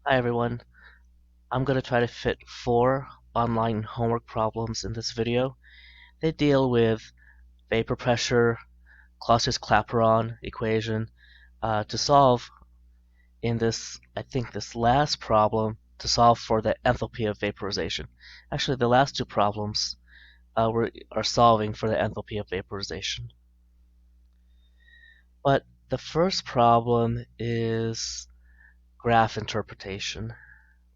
Hi everyone, I'm going to try to fit 4 online homework problems in this video. They deal with vapor pressure, Clausius-Clapeyron equation, to solve in this, I think this last problem, to solve for the enthalpy of vaporization. Actually, the last 2 problems are solving for the enthalpy of vaporization. But the first problem is graph interpretation,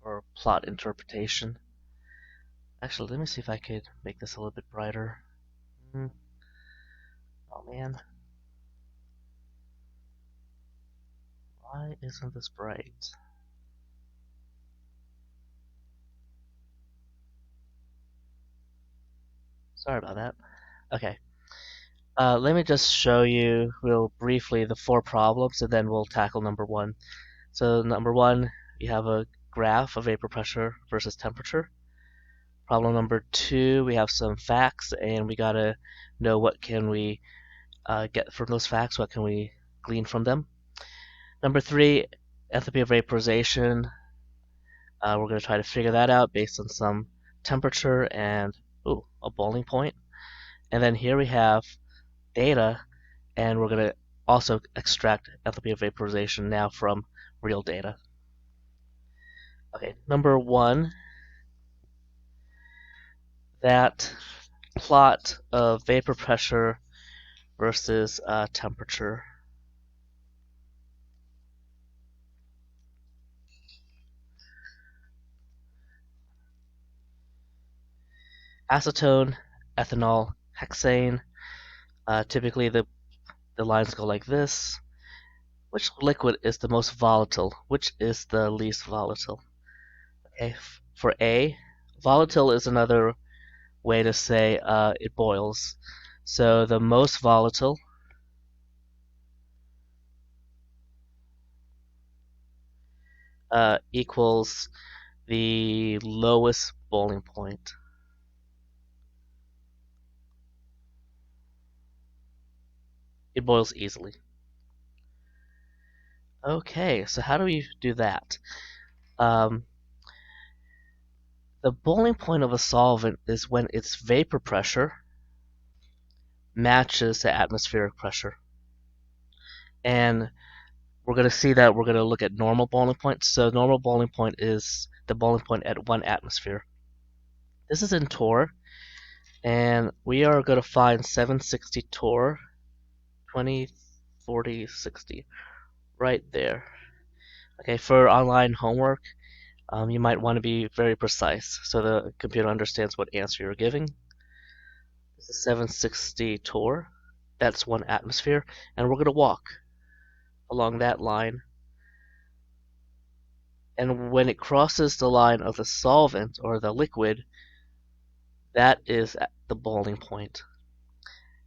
or plot interpretation. Actually, let me see if I could make this a little bit brighter. Oh man. Why isn't this bright? Sorry about that. Okay. Let me just show you real briefly the 4 problems and then we'll tackle number 1. So number 1, we have a graph of vapor pressure versus temperature. Problem number 2, we have some facts and we gotta know what can we get from those facts, what can we glean from them. Number 3, enthalpy of vaporization. We're going to try to figure that out based on some temperature and a boiling point. And then here we have data, and we're going to also extract enthalpy of vaporization now from real data. Okay, number 1, that plot of vapor pressure versus temperature. Acetone, ethanol, hexane. Typically the lines go like this. Which liquid is the most volatile? Which is the least volatile? Okay, for A, volatile is another way to say it boils. So the most volatile equals the lowest boiling point. It boils easily. Okay, so how do we do that? The boiling point of a solvent is when its vapor pressure matches the atmospheric pressure. And we're going to see that we're going to look at normal boiling point. So normal boiling point is the boiling point at 1 atmosphere. This is in torr, and we are going to find 760 torr, 20, 40, 60, right there. Okay, for online homework, you might want to be very precise so the computer understands what answer you're giving. This is 760 torr, that's 1 atmosphere, and we're going to walk along that line. And when it crosses the line of the solvent or the liquid, that is at the boiling point.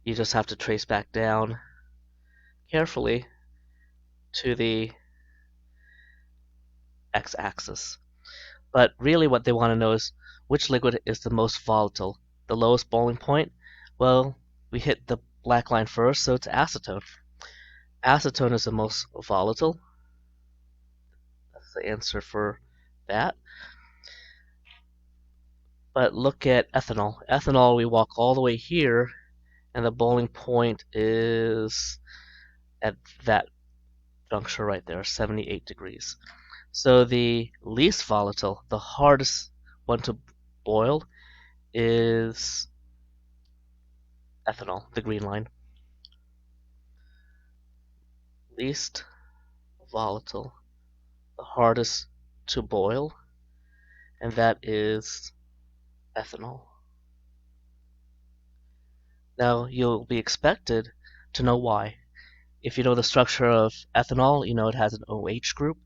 You just have to trace back down carefully to the x-axis. But really what they want to know is which liquid is the most volatile. The lowest boiling point? Well, we hit the black line first, so it's acetone. Acetone is the most volatile. That's the answer for that. But look at ethanol. Ethanol, we walk all the way here, and the boiling point is at that juncture right there, 78 degrees. So the least volatile, the hardest one to boil, is ethanol, the green line. Least volatile, the hardest to boil, and that is ethanol. Now you'll be expected to know why. If you know the structure of ethanol, you know it has an OH group,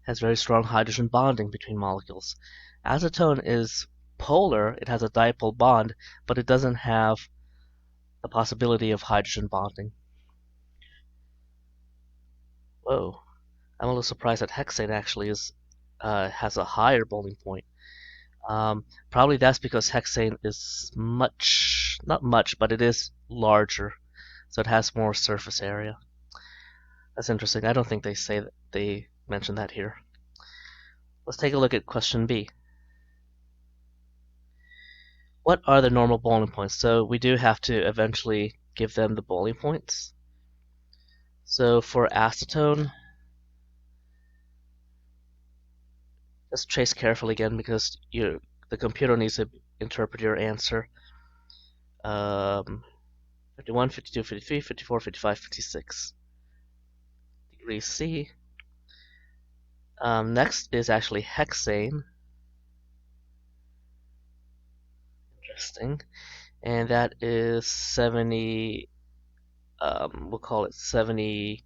has very strong hydrogen bonding between molecules. Acetone is polar, it has a dipole bond, but it doesn't have the possibility of hydrogen bonding. Whoa, I'm a little surprised that hexane actually has a higher boiling point. Probably that's because hexane is not much, but it is larger, so it has more surface area. That's interesting. I don't think they mention that here. Let's take a look at question B. What are the normal boiling points? So we do have to eventually give them the boiling points. So for acetone, let's trace carefully again because the computer needs to interpret your answer. 51, 52, 53, 54, 55, 56 degrees C. Next is actually hexane. Interesting. And that is 70, we'll call it 78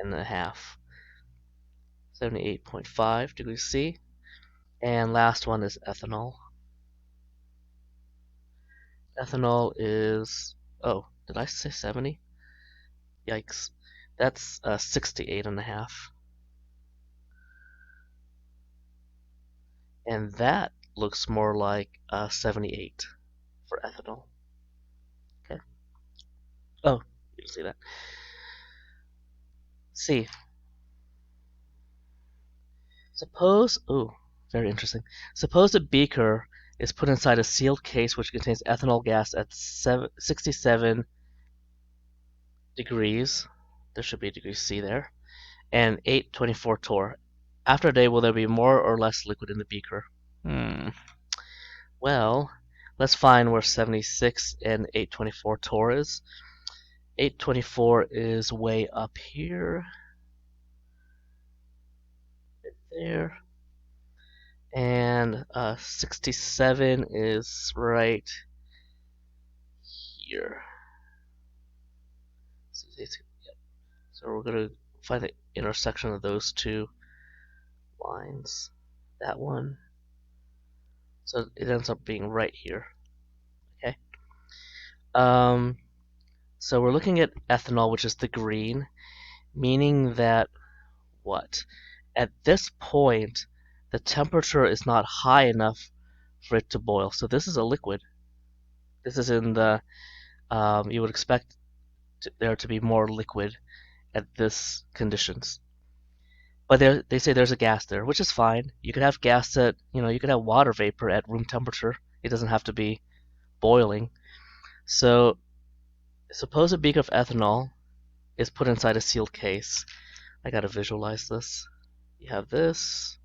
and a half. 78.5 degrees C. And last one is ethanol. Ethanol is, oh, did I say 70? Yikes. That's 68 and a half. And that looks more like 78 for ethanol. Okay. Oh, you can see that. C. Suppose, ooh, very interesting. Suppose a beaker is put inside a sealed case which contains ethanol gas at 67 degrees. There should be degrees C there. And 824 torr. After a day, will there be more or less liquid in the beaker? Well, let's find where 76 and 824 torr is. 824 is way up here. Right there. And 67 is right here. So we're going to find the intersection of those two lines. That one. So it ends up being right here. Okay. So we're looking at ethanol, which is the green, meaning that what? At this point, the temperature is not high enough for it to boil. So this is a liquid. This is in the, you would expect there to be more liquid at this conditions. But they say there's a gas there, which is fine. You could have gas at, you could have water vapor at room temperature. It doesn't have to be boiling. So suppose a beaker of ethanol is put inside a sealed case. I gotta visualize this. You have this,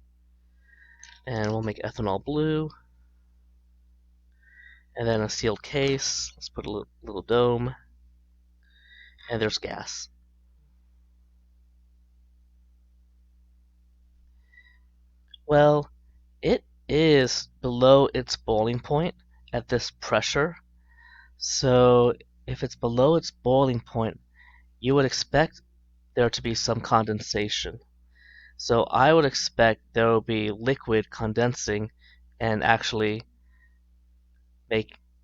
and we'll make ethanol blue. And then a sealed case. Let's put a little dome. And there's gas. Well, it is below its boiling point at this pressure. So if it's below its boiling point, you would expect there to be some condensation. So I would expect there will be liquid condensing and actually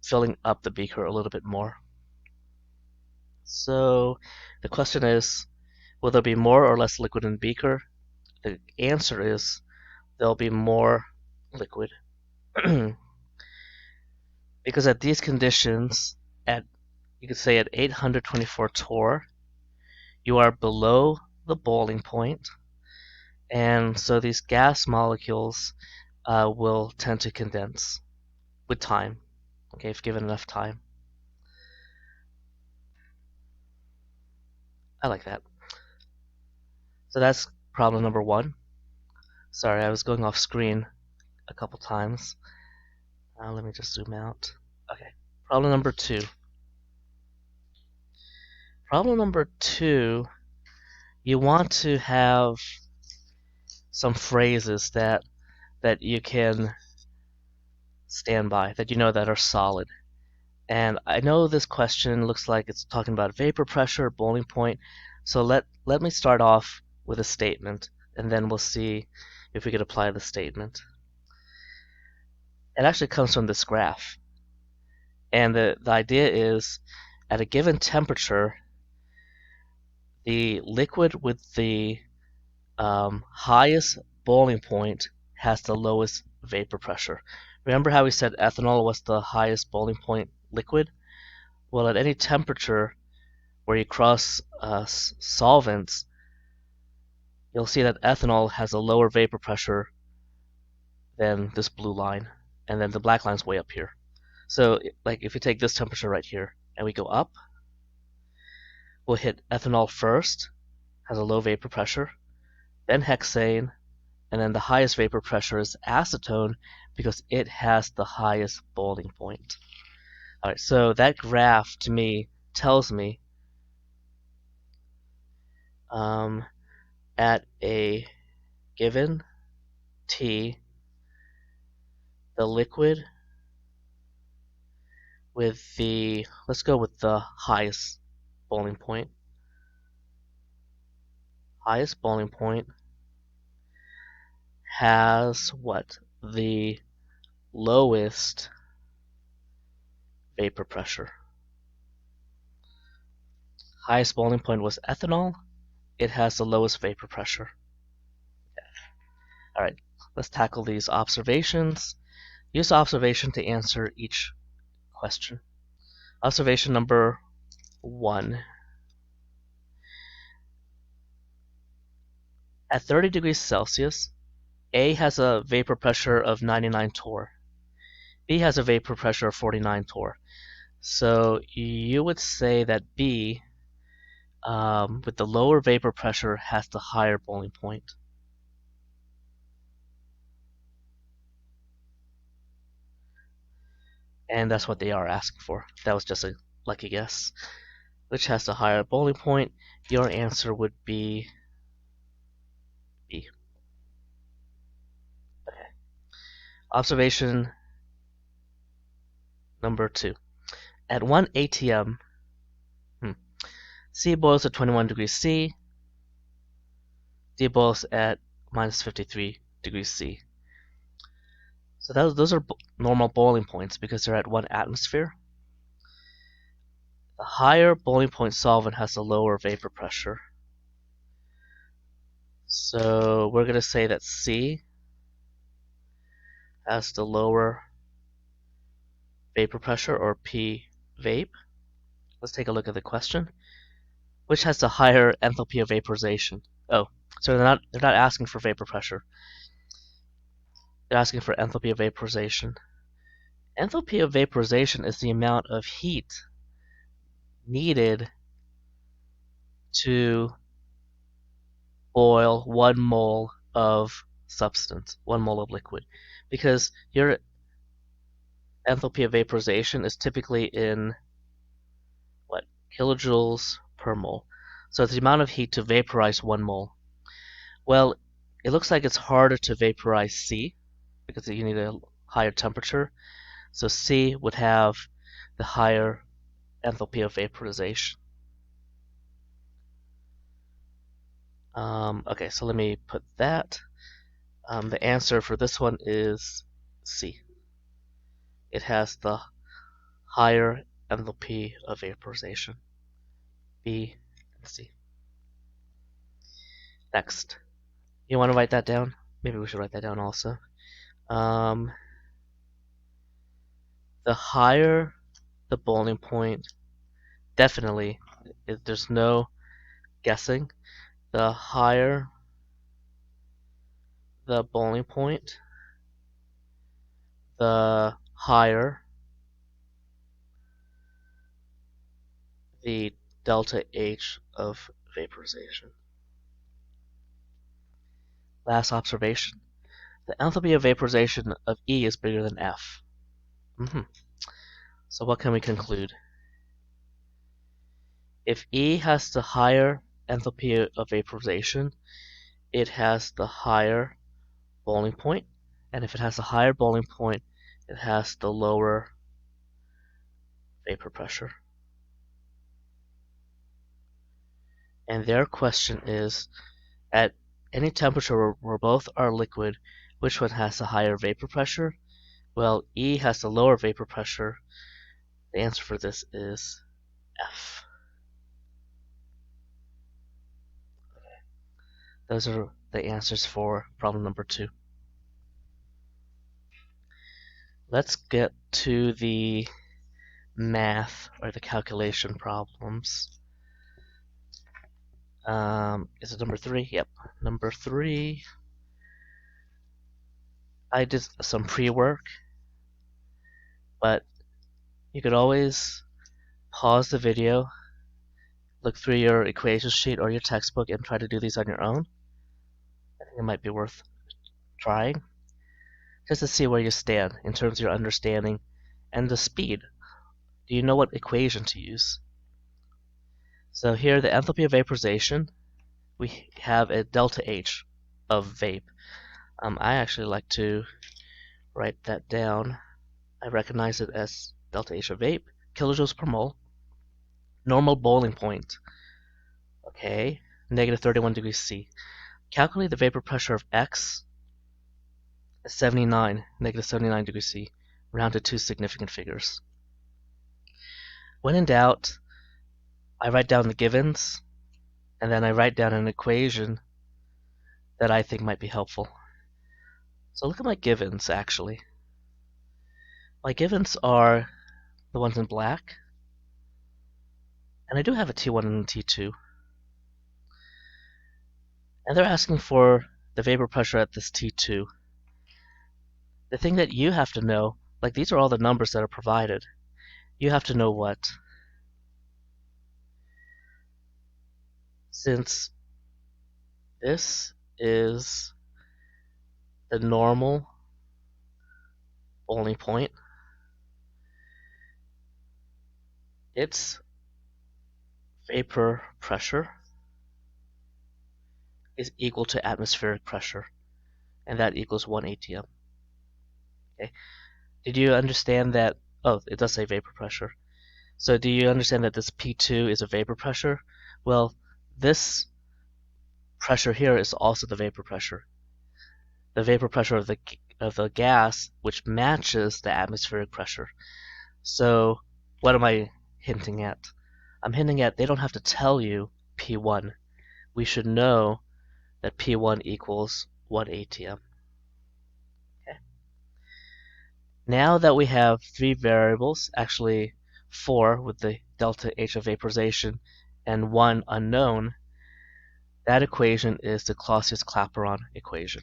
filling up the beaker a little bit more. So the question is, will there be more or less liquid in the beaker? The answer is there'll be more liquid. Because at these conditions, you could say at 824 torr, you are below the boiling point, and so these gas molecules will tend to condense with time, okay, if given enough time. I like that. So that's problem number 1. Sorry, I was going off screen a couple times. Let me just zoom out. Okay, problem number 2. Problem number 2, you want to have some phrases that you can stand by, that you know that are solid. And I know this question looks like it's talking about vapor pressure, boiling point. So let me start off with a statement, and then we'll see if we could apply the statement. It actually comes from this graph. And the idea is, at a given temperature, the liquid with the highest boiling point has the lowest vapor pressure. Remember how we said ethanol was the highest boiling point liquid? Well, at any temperature where you cross solvents, you'll see that ethanol has a lower vapor pressure than this blue line, and then the black line's way up here. So, like, if we take this temperature right here and we go up, we'll hit ethanol first, has a low vapor pressure, then hexane, and then the highest vapor pressure is acetone because it has the highest boiling point. All right, so that graph to me tells me at a given T, the liquid with the, let's go with the highest boiling point. Highest boiling point has what? The lowest vapor pressure. Highest boiling point was ethanol. It has the lowest vapor pressure. All right, let's tackle these observations. Use observation to answer each question. Observation number 1. At 30 degrees Celsius, A has a vapor pressure of 99 torr. B has a vapor pressure of 49 torr. So you would say that B, with the lower vapor pressure, has the higher boiling point. And that's what they are asking for. That was just a lucky guess. Which has the higher boiling point? Your answer would be B. Okay. Observation number 2. At 1 atm, C boils at 21 degrees C. D boils at minus 53 degrees C. So those are normal boiling points because they're at 1 atmosphere. The higher boiling point solvent has a lower vapor pressure. So we're going to say that C has the lower vapor pressure, or P vape. Let's take a look at the question. Which has the higher enthalpy of vaporization? Oh, so they're not asking for vapor pressure. They're asking for enthalpy of vaporization. Enthalpy of vaporization is the amount of heat needed to boil 1 mole of substance, 1 mole of liquid. Because your enthalpy of vaporization is typically in, what, kilojoules per mole. So it's the amount of heat to vaporize 1 mole. Well, it looks like it's harder to vaporize C because you need a higher temperature. So C would have the higher enthalpy of vaporization. Okay, so let me put that. The answer for this one is C. It has the higher enthalpy of vaporization. B and C. Next. You want to write that down? Maybe we should write that down also. The higher the boiling point, definitely, there's no guessing, the higher the boiling point, the higher the delta H of vaporization. Last observation. The enthalpy of vaporization of E is bigger than F. So what can we conclude? If E has the higher enthalpy of vaporization, it has the higher boiling point, and if it has a higher boiling point, it has the lower vapor pressure. And their question is, at any temperature where both are liquid, which one has the higher vapor pressure? Well, E has the lower vapor pressure. The answer for this is F. Those are the answers for problem number 2. Let's get to the math, or the calculation problems. Is it number 3? Yep, number 3. I did some pre-work, but you could always pause the video, look through your equation sheet or your textbook, and try to do these on your own. I think it might be worth trying, just to see where you stand in terms of your understanding and the speed. Do you know what equation to use? So here, the enthalpy of vaporization, we have a delta H of vape. I actually like to write that down. I recognize it as delta H of vape, kilojoules per mole. Normal boiling point, okay, negative 31 degrees C. Calculate the vapor pressure of X at 79, negative 79 degrees C, round to two significant figures. When in doubt, I write down the givens, and then I write down an equation that I think might be helpful. So look at my givens, actually. My givens are the ones in black, and I do have a T1 and a T2. And they're asking for the vapor pressure at this T2. The thing that you have to know, like these are all the numbers that are provided, you have to know what. Since this is the normal boiling point, its vapor pressure is equal to atmospheric pressure, and that equals 1 atm. Okay. Did you understand that? Oh, it does say vapor pressure. So do you understand that this P2 is a vapor pressure? Well, this pressure here is also the vapor pressure. The vapor pressure of the gas, which matches the atmospheric pressure. So what am I hinting at? I'm hinting at they don't have to tell you P1. We should know that P1 equals 1 atm. Okay. Now that we have three variables, actually 4 with the delta H of vaporization and 1 unknown, that equation is the Clausius-Clapeyron equation.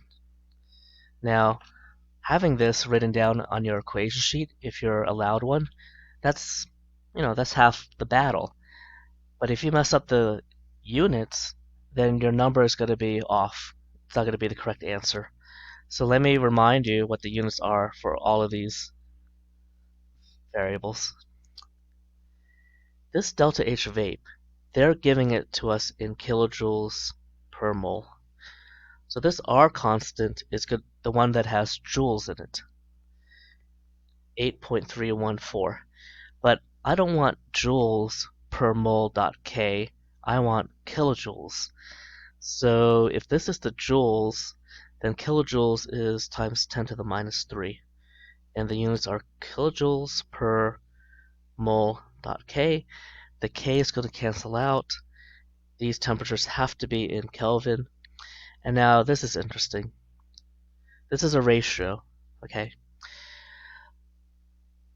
Now, having this written down on your equation sheet, if you're allowed one, that's half the battle. But if you mess up the units, then your number is going to be off. It's not going to be the correct answer. So let me remind you what the units are for all of these variables. This delta H vape, they're giving it to us in kilojoules per mole. So this R constant is the one that has joules in it, 8.314. But I don't want joules per mole dot K, I want kilojoules. So if this is the joules, then kilojoules is times 10 to the minus 3. And the units are kilojoules per mole dot K. The K is going to cancel out. These temperatures have to be in Kelvin. And now this is interesting. This is a ratio, okay?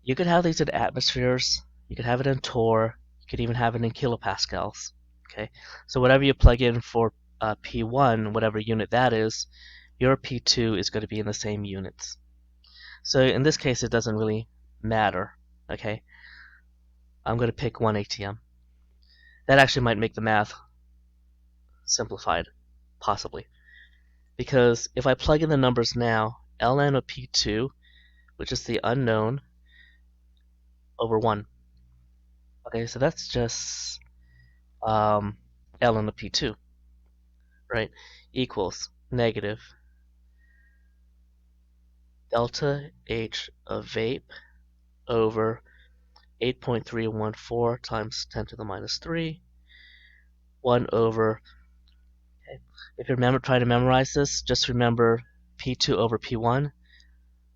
You could have these in atmospheres, you could have it in torr, you could even have it in kilopascals, okay? So whatever you plug in for P1, whatever unit that is, your P2 is going to be in the same units. So in this case, it doesn't really matter, okay? I'm going to pick 1 atm. That actually might make the math simplified, possibly. Because if I plug in the numbers now, ln of P2, which is the unknown, over 1. Okay, so that's just ln of P2, right? Equals negative delta H of vape over 8.314 times 10 to the minus 3, 1 over, okay. If you're trying to memorize this, just remember P2 over P1,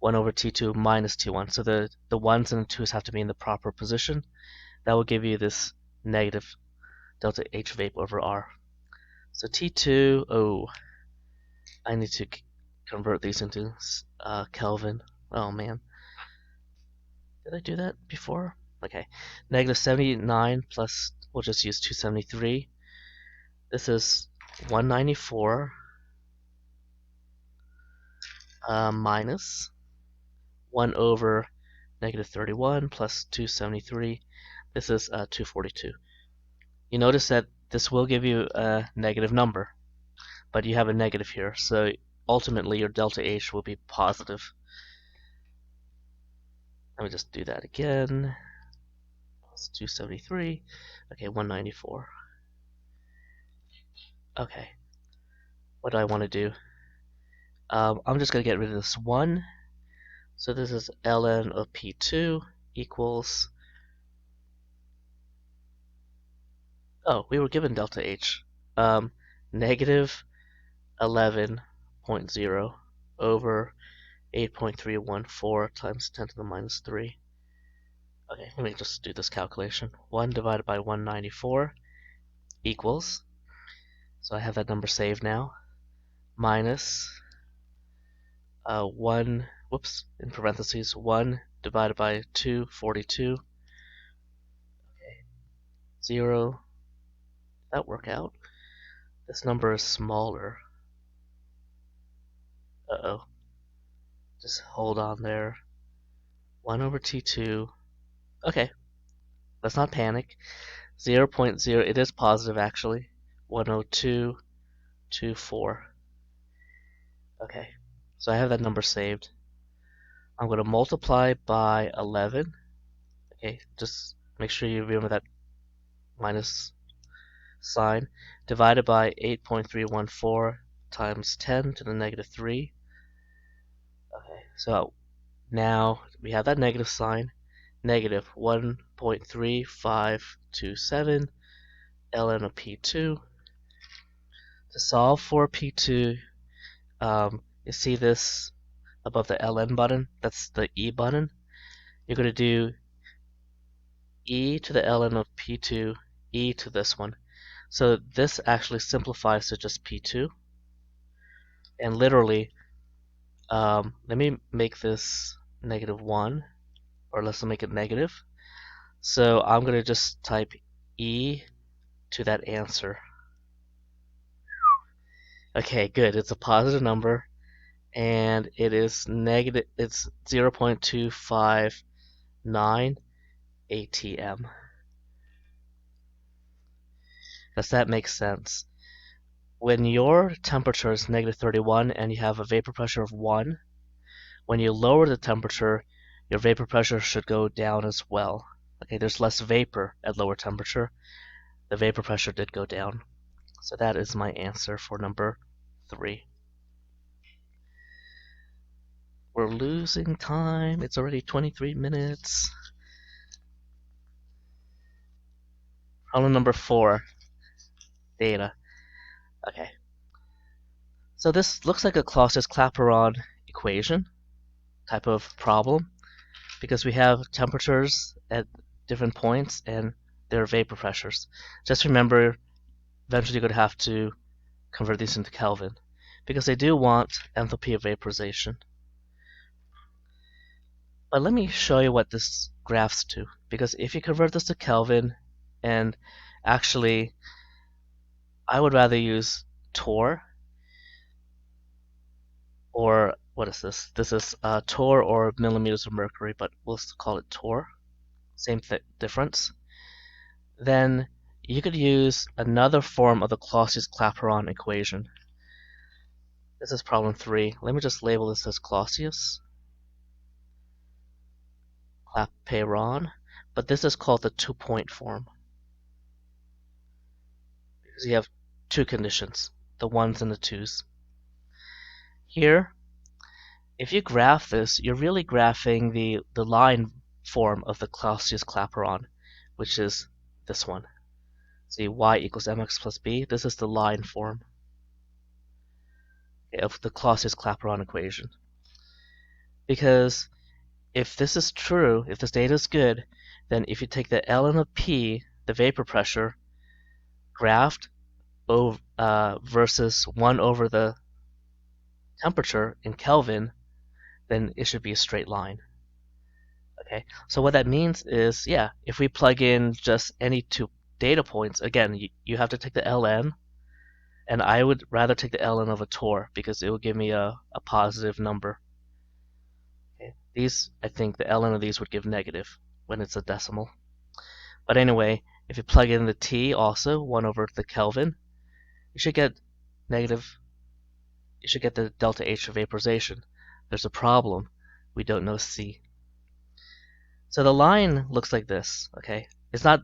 1 over T2 minus T1. So the 1s and the 2s have to be in the proper position. That will give you this negative delta H vape over R. So T2, oh, I need to convert these into Kelvin. Oh man. Did I do that before? Okay. Negative 79 plus, we'll just use 273. This is 194 minus 1 over negative 31 plus 273. This is 242. You notice that this will give you a negative number, but you have a negative here, so ultimately your delta H will be positive. Let me just do that again. Plus 273. Okay, 194. Okay, what do I want to do? I'm just going to get rid of this 1. So this is ln of P2 equals, oh, we were given delta H. Negative 11.0 over 8.314 times 10 to the minus 3. Okay, let me just do this calculation. 1 divided by 194 equals, so I have that number saved now, minus 1, whoops, in parentheses, 1 divided by 242. Okay, 0. Did that work out? This number is smaller. Uh-oh. Just hold on there. 1 over T2. Okay, let's not panic. 0.0, it is positive actually. 102.24. Okay, so I have that number saved. I'm going to multiply by 11. Okay, just make sure you remember that minus sign. Divided by 8.314 times 10 to the negative 3. Okay, so now we have that negative sign. Negative 1.3527 ln of P2. To solve for P2, you see this above the ln button? That's the E button. You're going to do e to the ln of P2, e to this one. So this actually simplifies to just P2. And literally, let me make this negative 1, or let's make it negative. So I'm going to just type e to that answer. Okay, good. It's a positive number, and it is negative. It's 0.259 atm. Does that make sense? When your temperature is negative 31 and you have a vapor pressure of 1, when you lower the temperature, your vapor pressure should go down as well. Okay, there's less vapor at lower temperature. The vapor pressure did go down. So that is my answer for number 3. We're losing time. It's already 23 minutes. Problem number 4. Data. Okay. So this looks like a Clausius-Clapeyron equation type of problem because we have temperatures at different points and their vapor pressures. Just remember, eventually you're going to have to convert these into Kelvin because they do want enthalpy of vaporization. But let me show you what this graphs to, because if you convert this to Kelvin, and actually I would rather use torr, or what is this? This is torr or millimeters of mercury, but we'll call it torr. Same difference. Then you could use another form of the Clausius-Clapeyron equation. This is problem 3. Let me just label this as Clausius-Clapeyron, but this is called the 2-point form because you have 2 conditions, the 1s and the 2s. Here, if you graph this, you're really graphing the line form of the Clausius-Clapeyron, which is this one. See, y equals mx plus b. This is the line form of the Clausius-Clapeyron equation. Because if this is true, if this data is good, then if you take the ln of p, the vapor pressure, graphed over, versus 1 over the temperature in Kelvin, then it should be a straight line. Okay, so what that means is, yeah, if we plug in just any 2 data points, again, you have to take the ln, And I would rather take the ln of a torr because it will give me a positive number. Okay. These, I think the ln of these would give negative when it's a decimal. But anyway, if you plug in the T also, 1 over the Kelvin, you should get negative, you should get the delta H of vaporization. There's a problem. We don't know C. So the line looks like this, okay? It's not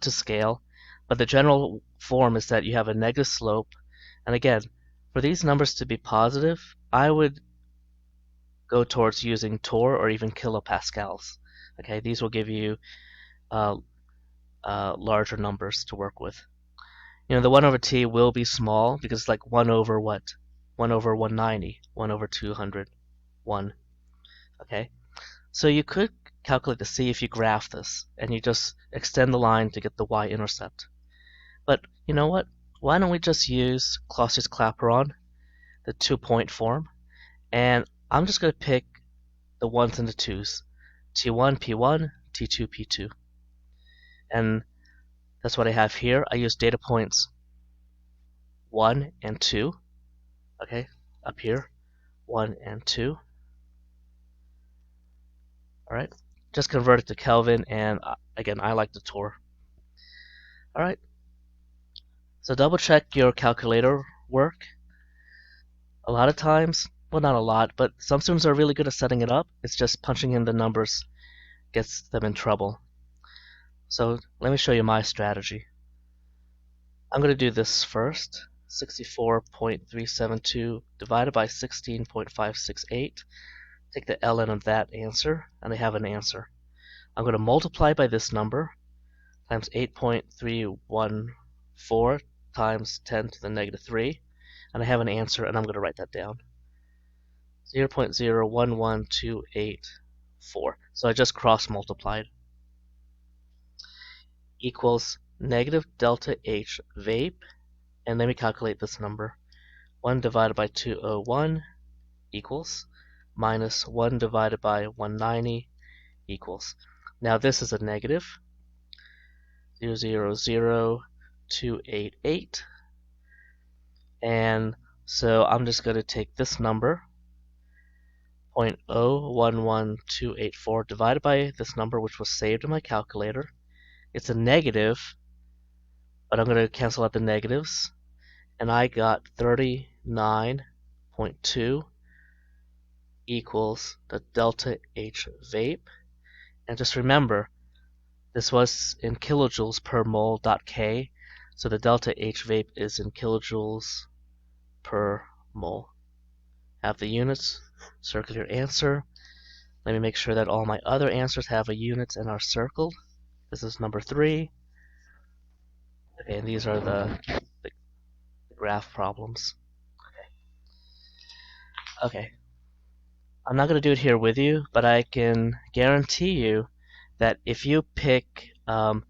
to scale, but the general form is that you have a negative slope. And again, for these numbers to be positive, I would go towards using torr or even kilopascals. Okay, these will give you larger numbers to work with. You know, the 1 over t will be small because it's like 1 over what? 1 over 190, 1 over 200, 1. Okay, so you could calculate the c if you graph this, and you just extend the line to get the y-intercept. But you know what? Why don't we just use Clausius-Clapeyron, the 2-point form, and I'm just going to pick the 1s and the 2s, T1, P1, T2, P2. And that's what I have here. I use data points 1 and 2, okay, up here, 1 and 2. All right, just convert it to Kelvin, and again, I like the torr. All right, so double check your calculator work. A lot of times, well, not a lot, but some students are really good at setting it up. It's just punching in the numbers gets them in trouble. So let me show you my strategy. I'm going to do this first. 64.372 divided by 16.568. Take the ln of that answer, and I have an answer. I'm going to multiply by this number times 8.314 times 10 to the negative 3, and I have an answer, and I'm going to write that down. 0.011284. So I just cross-multiplied. Equals negative delta H vape, and let me calculate this number. 1 divided by 201 equals minus 1 divided by 190 equals. Now this is a negative 0.000288, and so I'm just going to take this number 0.011284 divided by this number, which was saved in my calculator. It's a negative, but I'm going to cancel out the negatives, and I got 39.2 equals the delta H vape. And just remember, this was in kilojoules per mole dot K, so the delta H vape is in kilojoules per mole. Have the units, circle your answer. Let me make sure that all my other answers have a unit and are circled. This is number 3. Okay, and these are the graph problems. Okay. I'm not going to do it here with you, but I can guarantee you that if you pick, T2,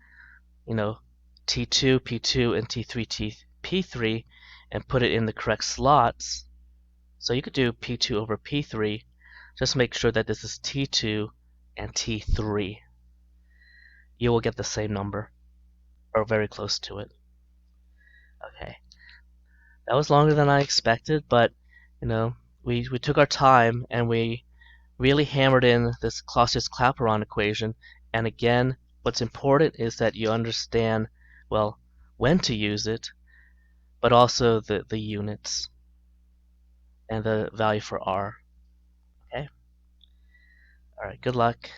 P2, and T3, P3, and put it in the correct slots, so you could do P2 over P3, just make sure that this is T2 and T3. You will get the same number, or very close to it. Okay. That was longer than I expected, but, we took our time, and we really hammered in this Clausius-Clapeyron equation. And again, what's important is that you understand, well, when to use it, but also the units and the value for R. Okay? All right, good luck.